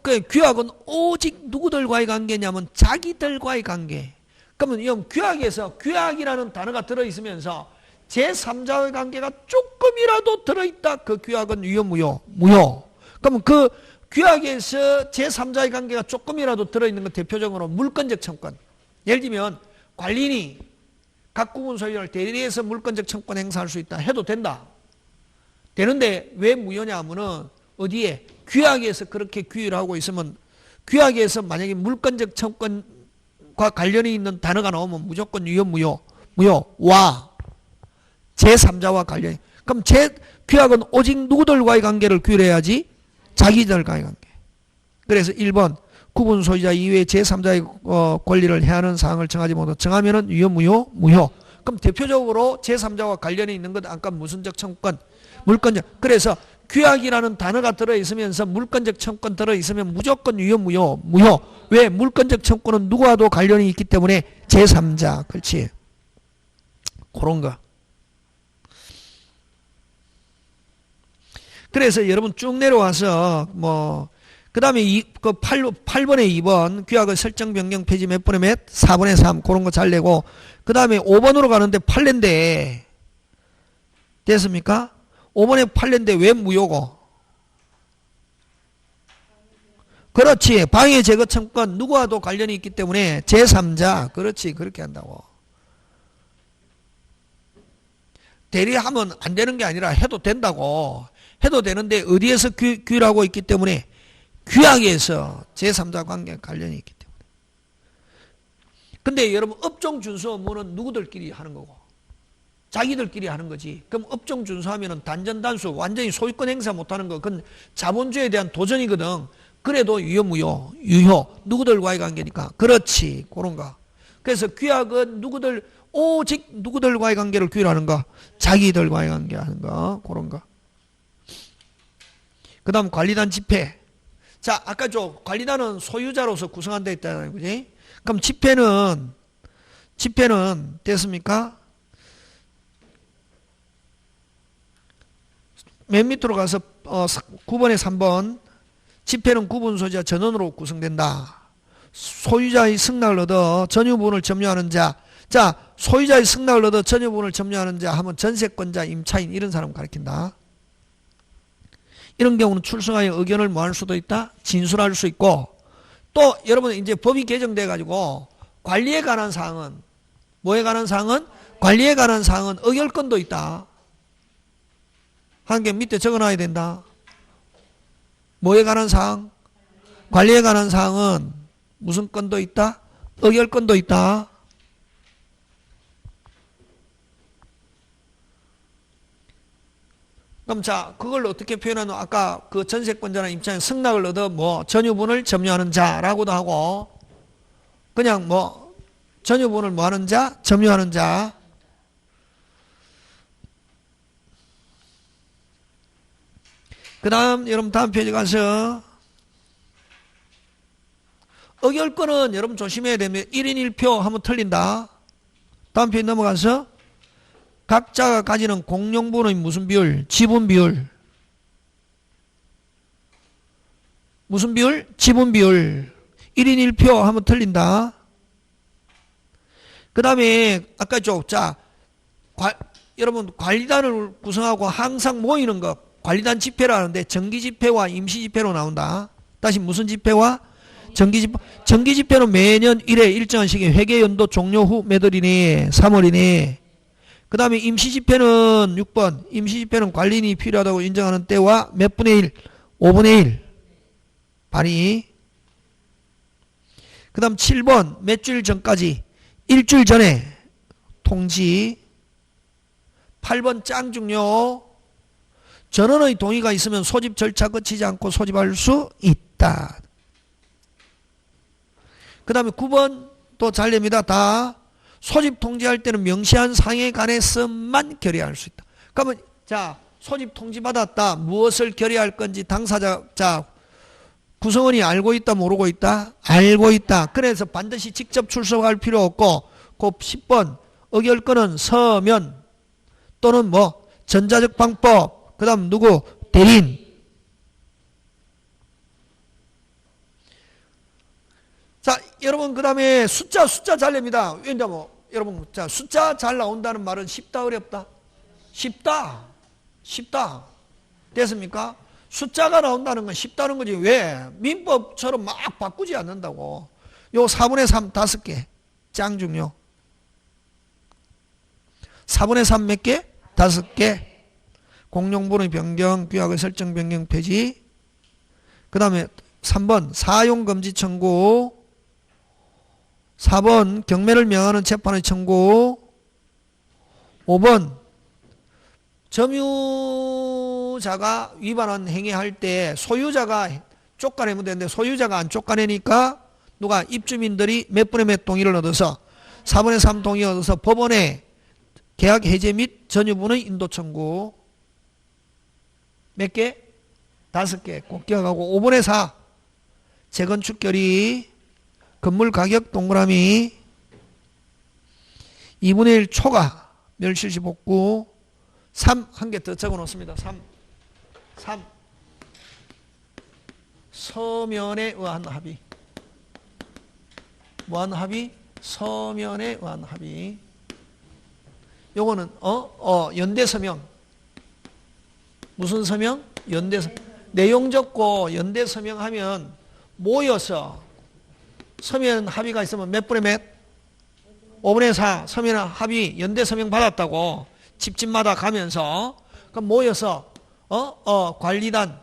Speaker 1: 그 규약은 오직 누구들과의 관계냐면 자기들과의 관계. 그러면 이 규약에서 규약이라는 단어가 들어있으면서 제3자의 관계가 조금이라도 들어있다. 그 규약은 유효, 무효? 무효. 그러면 그 규약에서 제3자의 관계가 조금이라도 들어있는 건 대표적으로 물권적 청권. 예를 들면 관리인이 각 구분 소유를 대리해서 물권적 청권 행사할 수 있다. 해도 된다. 되는데 왜 무효냐 하면은 어디에? 규약에서 그렇게 규율을 하고 있으면 규약에서 만약에 물권적 청권과 관련이 있는 단어가 나오면 무조건 유효, 무효? 무효. 와. 제3자와 관련이. 그럼 규약은 오직 누구들과의 관계를 규율해야지? 자기들과의 관계. 그래서 1번 구분 소유자 이외에 제3자의 권리를 해하는 사항을 정하지 못하고 정하면은 유효, 무효? 무효. 그럼 대표적으로 제3자와 관련이 있는 것 아까 무슨적 청권? 물권적. 그래서 규약이라는 단어가 들어있으면서 물권적 청권 들어있으면 무조건 유효, 무효? 무효. 왜? 물권적 청권은 누구와도 관련이 있기 때문에 제3자. 그렇지. 그런 거. 그래서 여러분 쭉 내려와서 그 다음에 8번에 2번 규약의 설정 변경 폐지 몇 번에 몇? 4번에 3 그런 거 잘 내고 그 다음에 5번으로 가는데 8례인데 됐습니까? 5번에 8례인데 왜 무효고? 그렇지. 방해 제거 청권 누구와도 관련이 있기 때문에 제3자. 그렇지. 그렇게 한다고. 대리하면 안 되는 게 아니라 해도 된다고. 해도 되는데 어디에서 규율하고 있기 때문에 규약에서 제3자 관계가 관련이 있기 때문에. 근데 여러분 업종 준수 업무는 누구들끼리 하는 거고 자기들끼리 하는 거지. 그럼 업종 준수하면은 단전단수 완전히 소유권 행사 못하는 거 그건 자본주의에 대한 도전이거든. 그래도 유효, 무효? 유효. 누구들과의 관계니까. 그렇지. 그런 거. 그래서 규약은 오직 누구들과의 관계를 규율하는 거. 자기들과의 관계하는 거. 그런 거. 그 다음 관리단 집회. 자, 아까 관리단은 소유자로서 구성한다 했잖아요. 그지? 그럼 집회는 됐습니까? 맨 밑으로 가서 9번에 3번 집회는 구분 소유자 전원으로 구성된다. 소유자의 승낙을 얻어 전유부분을 점유하는 자 자, 소유자의 승낙을 얻어 전유분을 점유하는 자 하면 전세권자, 임차인 이런 사람 가리킨다. 이런 경우는 출석하여 의견을 뭐 할 수도 있다? 진술할 수 있고, 또 여러분 이제 법이 개정돼 가지고 관리에 관한 사항은 뭐에 관한 사항은? 관리에 관한 사항은 의결권도 있다. 한 개 밑에 적어놔야 된다. 뭐에 관한 사항? 관리에 관한 사항은 무슨 건도 있다? 의결권도 있다. 그럼 자, 그걸 어떻게 표현하노? 아까 그 전세권자나 임차인 승낙을 얻어 뭐 전유분을 점유하는 자라고도 하고, 그냥 뭐 전유분을 뭐 하는 자? 점유하는 자. 그 다음 여러분 다음 페이지 가서 의결권은 여러분 조심해야 됩니다. 1인 1표 하면 틀린다. 다음 페이지 넘어가서 각자가 가지는 공용분의 무슨 비율? 지분 비율. 무슨 비율? 지분 비율. 1인 1표 하면 틀린다. 그 다음에 아까 자, 여러분 관리단을 구성하고 항상 모이는 것 관리단 집회라 하는데 정기집회와 임시집회로 나온다. 다시 무슨 집회와? 정기집회. 정기집회는 매년 1회 일정한 시기에 회계연도 종료 후 몇 월 이내에 3월 이내에. 그 다음에 임시집회는 6번. 임시집회는 관리인이 필요하다고 인정하는 때와 몇 분의 1? 5분의 1 발의. 그 다음 7번. 몇 주일 전까지? 일주일 전에 통지. 8번 짱중요. 전원의 동의가 있으면 소집 절차 거치지 않고 소집할 수 있다. 그 다음에 9번 또 잘냅니다. 다 소집 통지할 때는 명시한 사항에 관해서만 결의할 수 있다. 그러면 자, 소집 통지 받았다. 무엇을 결의할 건지 당사자, 자, 구성원이 알고 있다 모르고 있다? 알고 있다. 그래서 반드시 직접 출석할 필요 없고, 그 10번 의결권은 서면 또는 뭐 전자적 방법, 그 다음 누구? 대리인. 자, 여러분 그 다음에 숫자 잘 냅니다. 왜냐면 여러분 자, 숫자 잘 나온다는 말은 쉽다 어렵다? 쉽다. 됐습니까? 숫자가 나온다는 건 쉽다는 거지. 왜? 민법처럼 막 바꾸지 않는다고. 요 4분의 3 5개 짱중요. 4분의 3 몇 개? 5개. 공용분의 변경, 규약의 설정 변경 폐지. 그 다음에 3번 사용금지 청구. 4번 경매를 명하는 재판의 청구. 5번 점유자가 위반한 행위할 때 소유자가 쫓아내면 되는데 소유자가 안 쫓아내니까 누가? 입주민들이 몇 분의 몇 동의를 얻어서 4분의 3 동의 얻어서 법원에 계약 해제 및 전유분의 인도 청구. 몇 개? 5개 꼭 기억하고. 5분의 4 재건축 결의. 건물 가격 동그라미. 2분의 1 초과 멸실시 복구. 3 한 개 더 적어 놓습니다. 3 서면에 의한 합의. 뭐한 합의? 서면에 의한 합의. 요거는 연대 서명. 무슨 서명? 연대 서명. 내용 적고 연대 서명하면 모여서 서면 합의가 있으면 몇 분의 몇? 5분의 4 서면 합의 연대 서명 받았다고 집집마다 가면서 그럼 모여서 관리단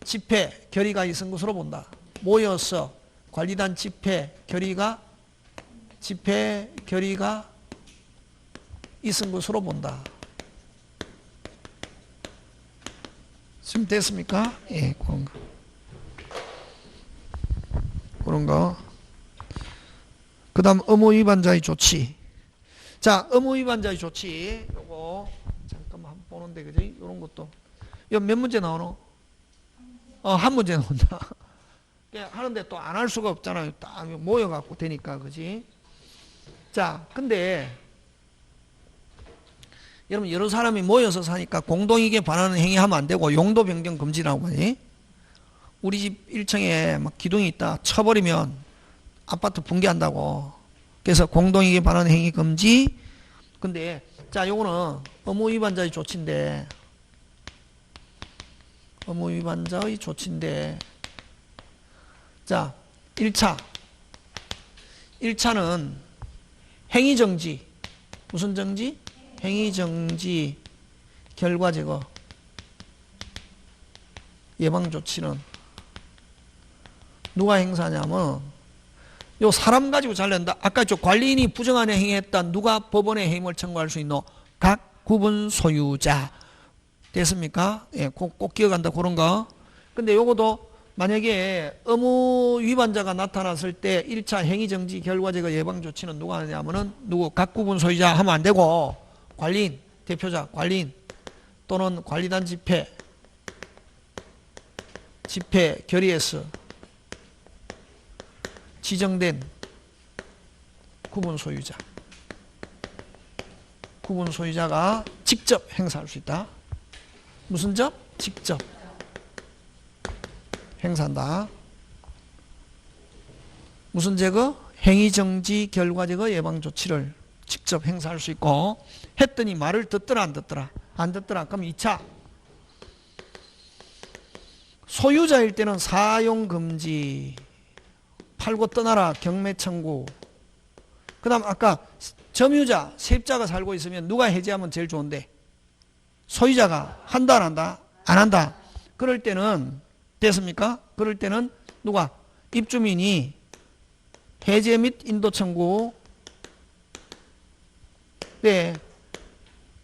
Speaker 1: 집회 결의가 있은 것으로 본다. 모여서 관리단 집회 결의가 있은 것으로 본다. 지금 됐습니까? 예, 그런 거. 그 다음 의무 위반자의 조치. 자, 의무 위반자의 조치. 요거 잠깐만 한번 보는데, 그지? 요런 것도. 이거 몇 문제 나오노? 한 문제 나온다. 하는데 또 안 할 수가 없잖아요. 딱 모여갖고 되니까, 그지? 자, 근데 여러분 여러 사람이 모여서 사니까 공동이익에 반하는 행위하면 안 되고 용도 변경 금지라고 하니. 우리 집 1층에 막 기둥이 있다 쳐버리면 아파트 붕괴한다고. 그래서 공동이익에 반하는 행위 금지. 근데 자, 요거는 의무 위반자의 조치인데, 의무 위반자의 조치인데, 자, 1차는 행위 정지. 무슨 정지? 행위 정지, 결과 제거, 예방 조치는 누가 행사하냐면 요 사람 가지고 잘낸다. 아까 저 관리인이 부정한 행위했다. 누가 법원에 해임을 청구할 수 있노? 각 구분 소유자. 됐습니까? 예, 꼭 기억한다. 그런 거. 근데 요것도 만약에 의무 위반자가 나타났을 때 1차 행위정지 결과제거 예방조치는 누가 하냐면은 각 구분 소유자 하면 안 되고 관리인, 대표자, 관리인 또는 관리단 집회 결의에서 지정된 구분 소유자가 직접 행사할 수 있다. 무슨 점? 직접 행사한다. 무슨 제거? 행위정지 결과제거 예방조치를 직접 행사할 수 있고, 했더니 말을 듣더라 안 듣더라? 안 듣더라. 그럼 2차 소유자일 때는 사용금지, 팔고 떠나라, 경매 청구. 그 다음 아까 점유자, 세입자가 살고 있으면 누가 해지하면 제일 좋은데? 소유자가 한다 안 한다? 안 한다. 그럴 때는 됐습니까? 그럴 때는 누가? 입주민이 해제 및 인도 청구. 네.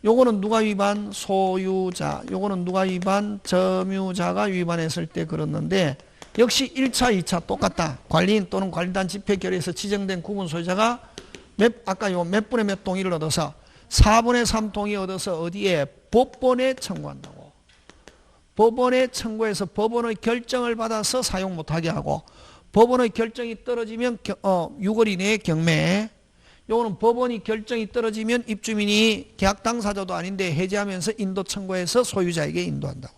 Speaker 1: 요거는 누가 위반? 소유자. 요거는 누가 위반? 점유자가 위반했을 때 그렇는데, 역시 1차, 2차 똑같다. 관리인 또는 관리단 집회 결의에서 지정된 구분 소유자가 아까 요 몇 분의 몇 동의를 얻어서 4분의 3 동의 얻어서 어디에? 법원에 청구한다고. 법원에 청구해서 법원의 결정을 받아서 사용 못하게 하고, 법원의 결정이 떨어지면 6월 이내에 경매. 요거는 법원이 결정이 떨어지면 입주민이 계약 당사자도 아닌데 해지하면서 인도 청구해서 소유자에게 인도한다고.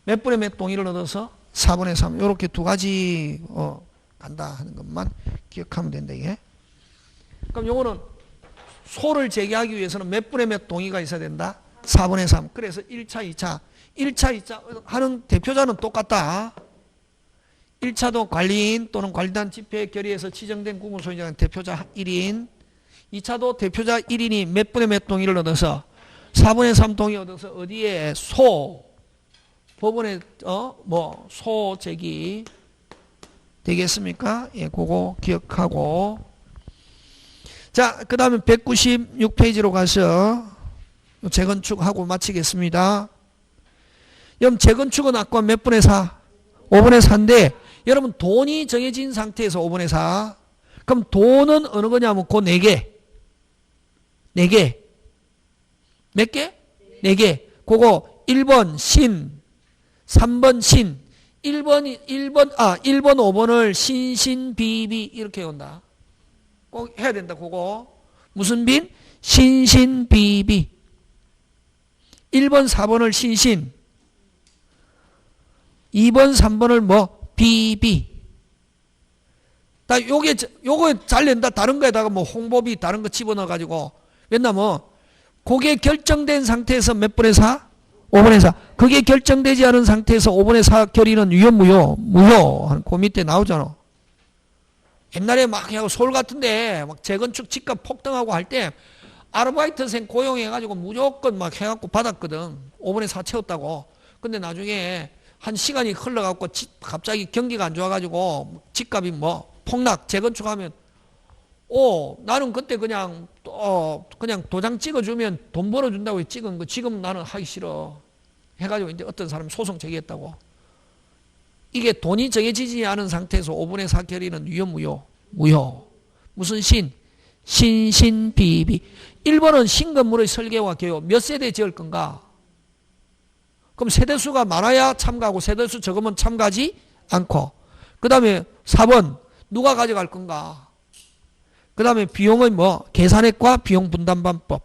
Speaker 1: 몇 분의 몇 동의를 얻어서 4분의 3. 요렇게 두 가지 간다 하는 것만 기억하면 된다 이게. 그럼 요거는 소를 제기하기 위해서는 몇 분의 몇 동의가 있어야 된다? 4분의 3. 그래서 1차, 2차. 1차, 2차 하는 대표자는 똑같다. 1차도 관리인 또는 관리단 집회 결의에서 지정된 구분 소유자는 대표자 1인. 2차도 대표자 1인이 몇 분의 몇 동의를 얻어서 4분의 3 동의 얻어서 어디에? 법원에 소 제기 되겠습니까? 예, 그거 기억하고. 자, 그 다음에 196페이지로 가서 재건축하고 마치겠습니다. 여러분, 재건축은 아까 몇 분의 4? 5분의 4인데, 여러분, 돈이 정해진 상태에서 5분의 4. 그럼 돈은 어느 거냐면, 그 4개. 4개. 몇 개? 4개. 그거 1번 신, 3번 신, 1번, 5번을 신신비비 이렇게 온다. 꼭 해야 된다, 그거. 무슨 빈? 신신비비. 1번, 4번을 신신. 2번, 3번을 비비. 요거 잘 낸다. 다른 거에다가 홍보비 다른 거 집어넣어가지고. 왜냐면, 그게 결정된 상태에서 몇 분의 4? 5분의 4. 그게 결정되지 않은 상태에서 5분의 4 결의는 유효, 무효. 그 밑에 나오잖아. 옛날에 막 서울 같은데 막 재건축 집값 폭등하고 할 때 아르바이트생 고용해가지고 무조건 막 해갖고 받았거든. 5분의 4 채웠다고. 근데 나중에 한 시간이 흘러갖고 갑자기 경기가 안 좋아가지고 집값이 폭락, 재건축하면 나는 그때 그냥 도장 찍어주면 돈 벌어준다고 찍은 거 지금 나는 하기 싫어. 해가지고 이제 어떤 사람이 소송 제기했다고. 이게 돈이 정해지지 않은 상태에서 5분의 4 결의는 유효, 무효. 무슨 신신비비. 1번은 신건물의 설계와 개요. 몇 세대 지을 건가? 그럼 세대수가 많아야 참가하고 세대수 적으면 참가하지 않고. 그 다음에 4번 누가 가져갈 건가? 그 다음에 비용은 계산액과 비용분담반법.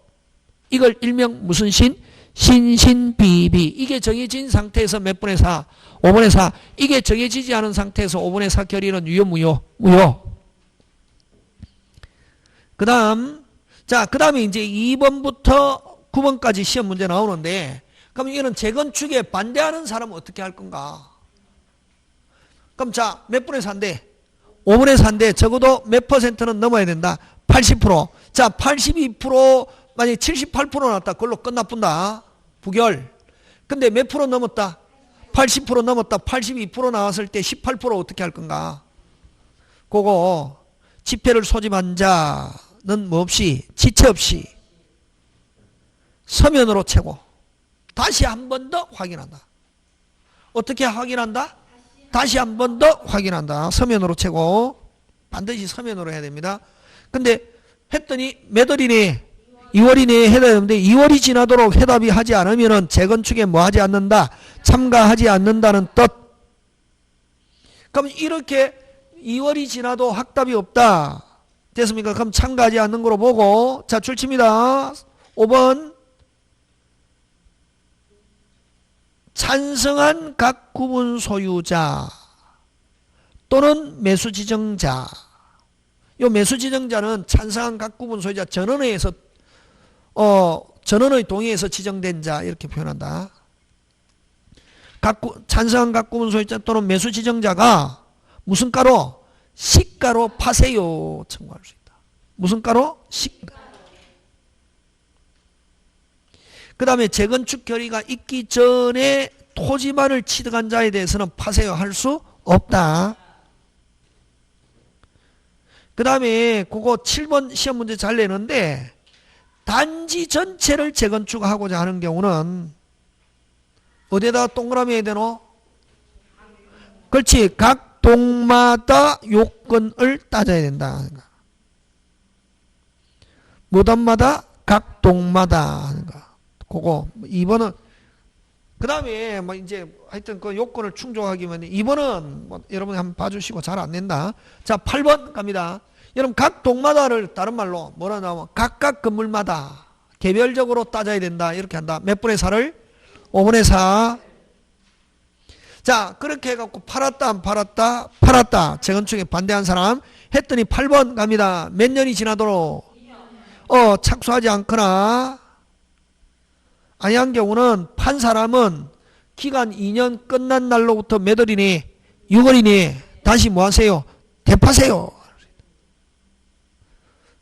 Speaker 1: 이걸 일명 무슨 신신비비. 이게 정해진 상태에서 몇 분의 4? 5분의 4. 이게 정해지지 않은 상태에서 5분의 4 결의는 유효, 무효? 그 다음에 이제 2번부터 9번까지 시험 문제 나오는데, 그럼 이런 재건축에 반대하는 사람은 어떻게 할 건가? 그럼 자, 몇 분의 4인데? 5분의 4인데 적어도 몇 퍼센트는 넘어야 된다? 80%. 자, 82%, 만약에 78% 나왔다. 그걸로 끝나뿐다. 부결. 근데 몇 프로 넘었다? 80% 넘었다. 82% 나왔을 때 18% 어떻게 할 건가? 그거 지폐를 소집한 자는 뭐 없이, 지체 없이 서면으로 채고 다시 한 번 더 확인한다. 어떻게 확인한다? 다시 한 번 더 확인한다. 서면으로 채고 반드시 서면으로 해야 됩니다. 근데 했더니 몇 월이니? 2월이니 해야 되는데 2월이 지나도록 해답이 하지 않으면 재건축에 뭐 하지 않는다? 참가하지 않는다는 뜻. 그럼 이렇게 2월이 지나도 확답이 없다. 됐습니까? 그럼 참가하지 않는 거로 보고, 자, 줄칩니다. 5번. 찬성한 각 구분 소유자 또는 매수 지정자. 요 매수 지정자는 찬성한 각 구분 소유자 전원회에서 전원의 동의에서 지정된 자 이렇게 표현한다. 찬성한 각 구분 소유자 또는 매수 지정자가 무슨 가로? 시가로 파세요 청구할 수 있다. 무슨 가로? 시가. 그 다음에 재건축 결의가 있기 전에 토지만을 취득한 자에 대해서는 파세요 할 수 없다. 그 다음에 그거 7번 시험 문제 잘 내는데, 단지 전체를 재건축하고자 하는 경우는 어디에다 동그라미 해야 되노? 그렇지. 각 동마다 요건을 따져야 된다. 무덤마다 각 동마다 하는 거. 그거 2번은 그 다음에 뭐 이제 하여튼 그 요건을 충족하기만 해. 2번은 뭐 여러분이 한번 봐주시고 잘 안 낸다. 자, 8번 갑니다. 여러분 각 동마다를 다른 말로 뭐라 나오면 각각 건물마다 개별적으로 따져야 된다 이렇게 한다. 몇 분의 4를? 5분의 4. 자, 그렇게 해갖고 팔았다 안 팔았다? 팔았다. 재건축에 반대한 사람 했더니 8번 갑니다. 몇 년이 지나도록 착수하지 않거나 아니한 경우는 판 사람은 기간 2년 끝난 날로부터 몇 월이니? 6월이니? 다시 뭐 하세요? 대파세요.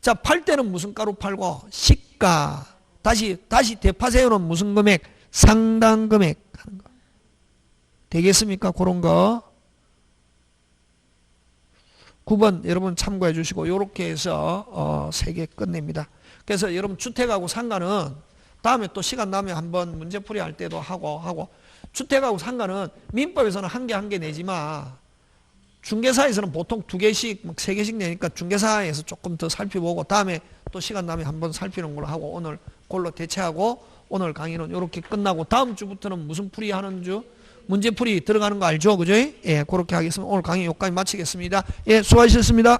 Speaker 1: 자, 팔 때는 무슨 가로 팔고? 시가. 다시 대파세요는 무슨 금액? 상당 금액 하는 거. 되겠습니까? 그런 거. 9번 여러분 참고해 주시고 요렇게 해서 3개 끝냅니다. 그래서 여러분 주택하고 상가는 다음에 또 시간 나면 한번 문제풀이 할 때도 하고 주택하고 상가는 민법에서는 한 개 내지만 중개사에서는 보통 2개씩 3개씩 내니까 중개사에서 조금 더 살펴보고 다음에 또 시간 나면 한번 살피는 걸로 하고 오늘 그걸로 대체하고 오늘 강의는 이렇게 끝나고 다음 주부터는 무슨 풀이 하는 주? 문제풀이 들어가는 거 알죠? 그죠? 예, 그렇게 하겠습니다. 오늘 강의 여기까지 마치겠습니다. 예, 수고하셨습니다.